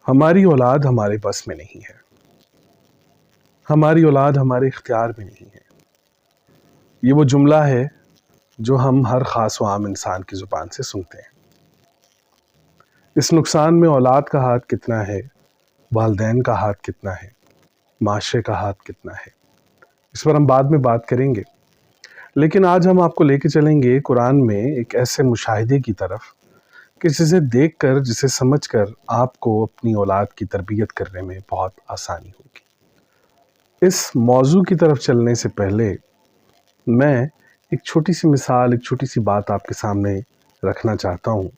ہماری اولاد ہمارے بس میں نہیں ہے، ہماری اولاد ہمارے اختیار میں نہیں ہے۔ یہ وہ جملہ ہے جو ہم ہر خاص و عام انسان کی زبان سے سنتے ہیں۔ اس نقصان میں اولاد کا ہاتھ کتنا ہے، والدین کا ہاتھ کتنا ہے، معاشرے کا ہاتھ کتنا ہے، اس پر ہم بعد میں بات کریں گے۔ لیکن آج ہم آپ کو لے کے چلیں گے قرآن میں ایک ایسے مشاہدے کی طرف کہ جسے دیکھ کر، جسے سمجھ کر آپ کو اپنی اولاد کی تربیت کرنے میں بہت آسانی ہوگی۔ اس موضوع کی طرف چلنے سے پہلے میں ایک چھوٹی سی مثال، ایک چھوٹی سی بات آپ کے سامنے رکھنا چاہتا ہوں۔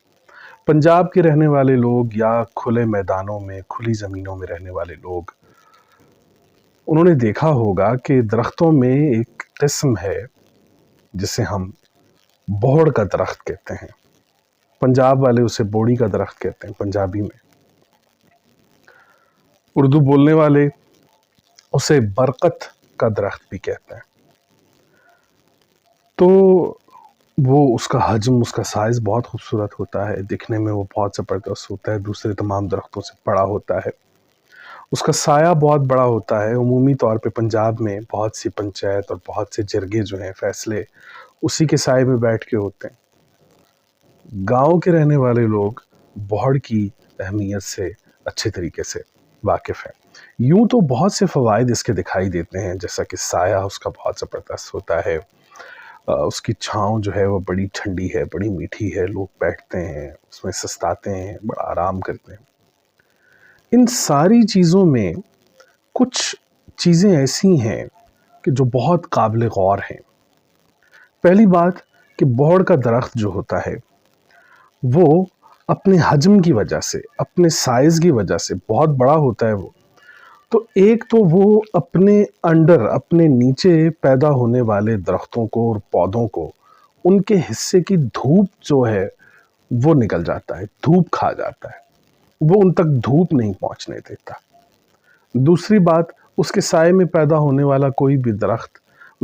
پنجاب کے رہنے والے لوگ یا کھلے میدانوں میں، کھلی زمینوں میں رہنے والے لوگ، انہوں نے دیکھا ہوگا کہ درختوں میں ایک قسم ہے جسے ہم بوہڑ کا درخت کہتے ہیں۔ پنجاب والے اسے بوڑی کا درخت کہتے ہیں پنجابی میں، اردو بولنے والے اسے برقت کا درخت بھی کہتے ہیں۔ تو وہ اس کا حجم، اس کا سائز بہت خوبصورت ہوتا ہے، دکھنے میں وہ بہت زبردست ہوتا ہے، دوسرے تمام درختوں سے بڑا ہوتا ہے، اس کا سایہ بہت بڑا ہوتا ہے۔ عمومی طور پہ پنجاب میں بہت سی پنچایت اور بہت سے جرگے جو ہیں، فیصلے اسی کے سائے میں بیٹھ کے ہوتے ہیں۔ گاؤں کے رہنے والے لوگ بوہڑ کی اہمیت سے اچھے طریقے سے واقف ہیں۔ یوں تو بہت سے فوائد اس کے دکھائی دیتے ہیں، جیسا کہ سایہ اس کا بہت زبردست ہوتا ہے، اس کی چھاؤں جو ہے وہ بڑی ٹھنڈی ہے، بڑی میٹھی ہے، لوگ بیٹھتے ہیں اس میں، سستاتے ہیں، بڑا آرام کرتے ہیں۔ ان ساری چیزوں میں کچھ چیزیں ایسی ہیں کہ جو بہت قابل غور ہیں۔ پہلی بات کہ بوہڑ کا درخت جو ہوتا ہے وہ اپنے حجم کی وجہ سے، اپنے سائز کی وجہ سے بہت بڑا ہوتا ہے۔ وہ تو ایک تو وہ اپنے انڈر، اپنے نیچے پیدا ہونے والے درختوں کو اور پودوں کو، ان کے حصے کی دھوپ جو ہے وہ نکل جاتا ہے، دھوپ کھا جاتا ہے، وہ ان تک دھوپ نہیں پہنچنے دیتا۔ دوسری بات، اس کے سائے میں پیدا ہونے والا کوئی بھی درخت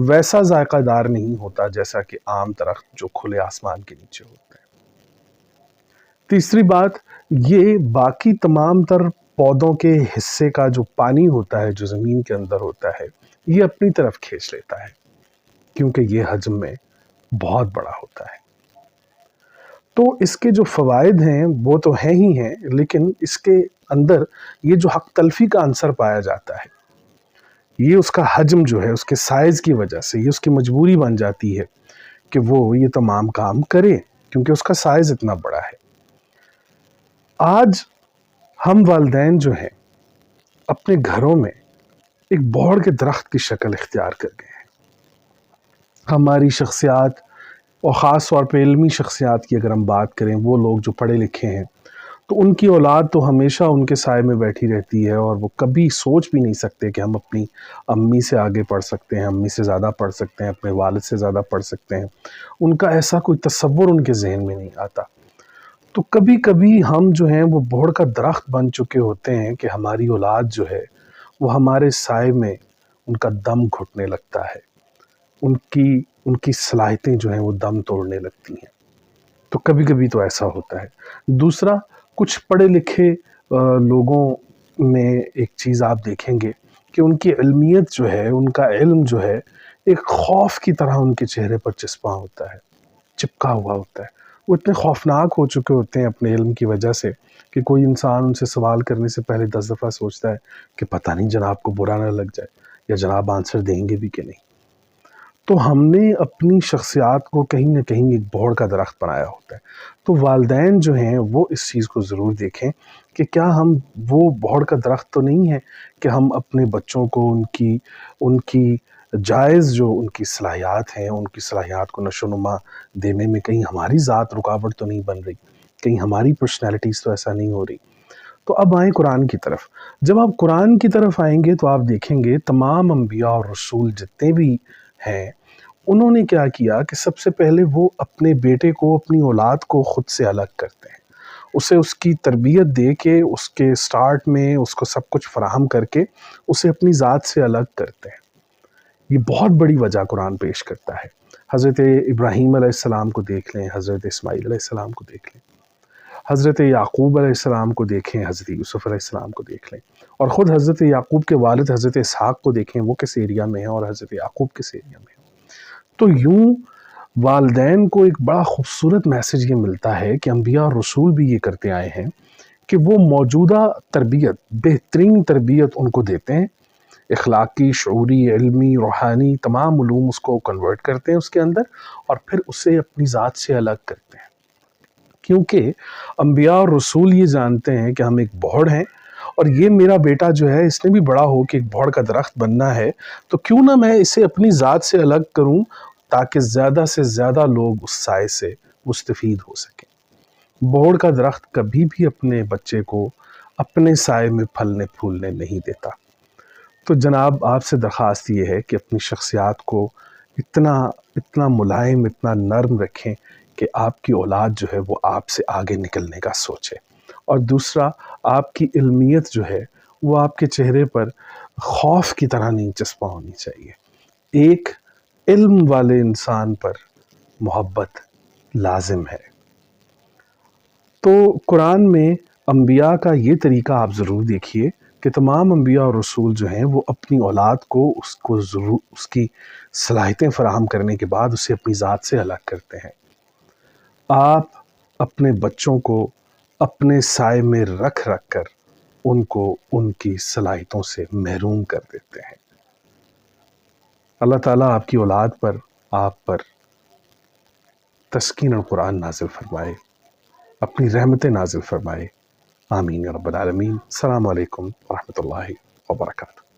ویسا ذائقہ دار نہیں ہوتا جیسا کہ عام درخت جو کھلے آسمان کے نیچے ہوتے ہیں۔ تیسری بات، یہ باقی تمام تر پودوں کے حصے کا جو پانی ہوتا ہے، جو زمین کے اندر ہوتا ہے، یہ اپنی طرف کھینچ لیتا ہے، کیونکہ یہ حجم میں بہت بڑا ہوتا ہے۔ تو اس کے جو فوائد ہیں وہ تو ہیں ہی ہیں، لیکن اس کے اندر یہ جو حق تلفی کا عنصر پایا جاتا ہے، یہ اس کا حجم جو ہے، اس کے سائز کی وجہ سے یہ اس کی مجبوری بن جاتی ہے کہ وہ یہ تمام کام کرے، کیونکہ اس کا سائز اتنا بڑا ہے۔ آج ہم والدین جو ہیں اپنے گھروں میں ایک بوہڑ کے درخت کی شکل اختیار کر گئے ہیں۔ ہماری شخصیات، اور خاص طور پہ علمی شخصیات کی اگر ہم بات کریں، وہ لوگ جو پڑھے لکھے ہیں، تو ان کی اولاد تو ہمیشہ ان کے سائے میں بیٹھی رہتی ہے، اور وہ کبھی سوچ بھی نہیں سکتے کہ ہم اپنی امی سے آگے پڑھ سکتے ہیں، امی سے زیادہ پڑھ سکتے ہیں، اپنے والد سے زیادہ پڑھ سکتے ہیں۔ ان کا ایسا کوئی تصور ان کے ذہن میں نہیں آتا۔ تو کبھی کبھی ہم جو ہیں وہ بوہڑ کا درخت بن چکے ہوتے ہیں کہ ہماری اولاد جو ہے وہ ہمارے سائے میں ان کا دم گھٹنے لگتا ہے، ان کی صلاحیتیں جو ہیں وہ دم توڑنے لگتی ہیں۔ تو کبھی کبھی تو ایسا ہوتا ہے۔ دوسرا، کچھ پڑھے لکھے لوگوں میں ایک چیز آپ دیکھیں گے کہ ان کی علمیت جو ہے، ان کا علم جو ہے، ایک خوف کی طرح ان کے چہرے پر چسپاں ہوتا ہے، چپکا ہوا ہوتا ہے۔ وہ اتنے خوفناک ہو چکے ہوتے ہیں اپنے علم کی وجہ سے کہ کوئی انسان ان سے سوال کرنے سے پہلے 10 دفعہ سوچتا ہے کہ پتہ نہیں جناب کو برا نہ لگ جائے، یا جناب آنسر دیں گے بھی کہ نہیں۔ تو ہم نے اپنی شخصیات کو کہیں نہ کہیں ایک بوہڑ کا درخت بنایا ہوتا ہے۔ تو والدین جو ہیں وہ اس چیز کو ضرور دیکھیں کہ کیا ہم وہ بوہڑ کا درخت تو نہیں ہے کہ ہم اپنے بچوں کو ان کی جائز جو ان کی صلاحیات ہیں، ان کی صلاحیات کو نشو و نما دینے میں کہیں ہماری ذات رکاوٹ تو نہیں بن رہی، کہیں ہماری پرسنالٹیز تو ایسا نہیں ہو رہی۔ تو اب آئیں قرآن کی طرف۔ جب آپ قرآن کی طرف آئیں گے تو آپ دیکھیں گے تمام انبیاء اور رسول جتنے بھی ہیں، انہوں نے کیا کیا کہ سب سے پہلے وہ اپنے بیٹے کو، اپنی اولاد کو خود سے الگ کرتے ہیں، اسے اس کی تربیت دے کے، اس کے سٹارٹ میں اس کو سب کچھ فراہم کر کے اسے اپنی ذات سے الگ کرتے ہیں۔ یہ بہت بڑی وجہ قرآن پیش کرتا ہے۔ حضرت ابراہیم علیہ السلام کو دیکھ لیں، حضرت اسماعیل علیہ السلام کو دیکھ لیں، حضرت یعقوب علیہ السلام کو دیکھیں، حضرت یوسف علیہ السلام کو دیکھ لیں، اور خود حضرت یعقوب کے والد حضرت اسحاق کو دیکھیں، وہ کس ایریا میں ہیں اور حضرت یعقوب کس ایریا میں ہیں۔ تو یوں والدین کو ایک بڑا خوبصورت میسج یہ ملتا ہے کہ انبیاء اور رسول بھی یہ کرتے آئے ہیں کہ وہ موجودہ تربیت، بہترین تربیت ان کو دیتے ہیں، اخلاقی، شعوری، علمی، روحانی تمام علوم اس کو کنورٹ کرتے ہیں اس کے اندر، اور پھر اسے اپنی ذات سے الگ کرتے ہیں۔ کیونکہ انبیاء اور رسول یہ جانتے ہیں کہ ہم ایک بوڑھ ہیں، اور یہ میرا بیٹا جو ہے اس نے بھی بڑا ہو کے ایک بوڑھ کا درخت بننا ہے، تو کیوں نہ میں اسے اپنی ذات سے الگ کروں تاکہ زیادہ سے زیادہ لوگ اس سائے سے مستفید ہو سکیں۔ بوڑھ کا درخت کبھی بھی اپنے بچے کو اپنے سائے میں پھلنے پھولنے نہیں دیتا۔ تو جناب آپ سے درخواست یہ ہے کہ اپنی شخصیات کو اتنا ملائم، اتنا نرم رکھیں کہ آپ کی اولاد جو ہے وہ آپ سے آگے نکلنے کا سوچے، اور دوسرا آپ کی علمیت جو ہے وہ آپ کے چہرے پر خوف کی طرح نہیں چسپاں ہونی چاہیے۔ ایک علم والے انسان پر محبت لازم ہے۔ تو قرآن میں انبیاء کا یہ طریقہ آپ ضرور دیکھیے کہ تمام انبیاء اور رسول جو ہیں وہ اپنی اولاد کو ضرور اس کی صلاحیتیں فراہم کرنے کے بعد اسے اپنی ذات سے الگ کرتے ہیں۔ آپ اپنے بچوں کو اپنے سائے میں رکھ کر ان کو ان کی صلاحیتوں سے محروم کر دیتے ہیں۔ اللہ تعالیٰ آپ کی اولاد پر، آپ پر تسکین القرآن نازل فرمائے، اپنی رحمتیں نازل فرمائے۔ آمین یا رب العالمین۔ السلام علیکم ورحمۃ اللہ وبرکاتہ۔